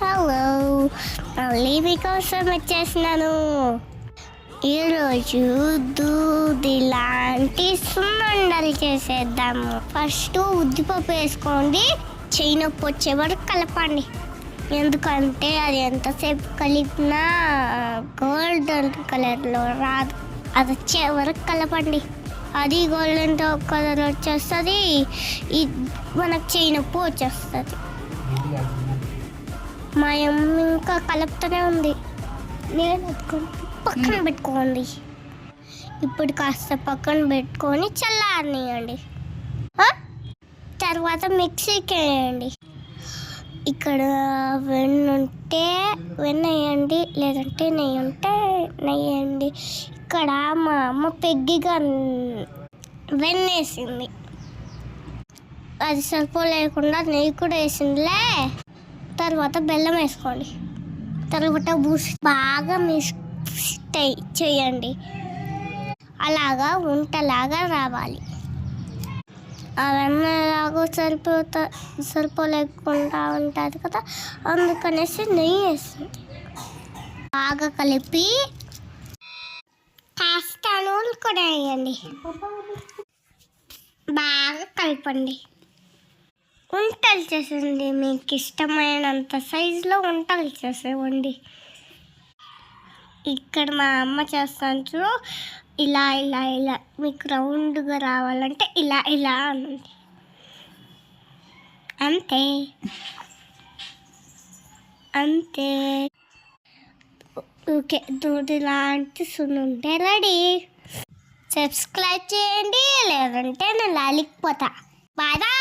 Hello, మళ్ళీ మీకోసం వచ్చేసినాను. ఈరోజు దూది లాంటి సున్నుండలు చేసేద్దాము. ఫస్ట్ ఉద్దిపప్పు వేసుకోండి, చెయ్యి నొప్పి వచ్చే వరకు కలపండి. ఎందుకంటే అది ఎంతసేపు కలిపినా గోల్డెన్ కలర్లో రాదు. అది వచ్చే వరకు కలపండి. అది గోల్డెన్ కలర్ వచ్చేస్తుంది, మనకు చెయ్యి నొప్పి వచ్చేస్తుంది. మా అమ్మ ఇంకా కలుపుతూనే ఉంది. నేను పక్కన పెట్టుకోండి. ఇప్పుడు కాస్త పక్కన పెట్టుకొని చల్లారనియండి. తర్వాత మిక్సీకి వేయండి. ఇక్కడ వెన్న ఉంటే వెన్న వేయండి, లేదంటే నెయ్యి ఉంటే నెయ్యి వేయండి. ఇక్కడ మా అమ్మ పెగ్గిగా వెన్న వేసింది, అది సరిపోలేకుండా నెయ్యి కూడా వేసిందిలే. తర్వాత బెల్లం వేసుకోండి. తర్వాత బాగా మిక్స్ చేయండి. అలాగా వంటలాగా రావాలి. అవన్నీ ఎలాగో సరిపోలేకుండా ఉంటుంది కదా, అందుకనేసి నెయ్యి వేస్తుంది. బాగా కలిపి కాస్త నూనె కూడా వేయండి. బాగా కలపండి. వంటలు చేసేయండి, మీకు ఇష్టమైనంత సైజులో వంటలు చేసేవండి. ఇక్కడ మా అమ్మ చేస్తాను చూడు, ఇలా ఇలా ఇలా మీకు రౌండ్గా రావాలంటే ఇలా ఇలా అనండి. అంతే అంతే. ఓకే, దూది లాంటి సున్నుండే రెడీ. సబ్స్క్రైబ్ చేయండి, లేదంటే నేను లాలిపోతా. Bye bye.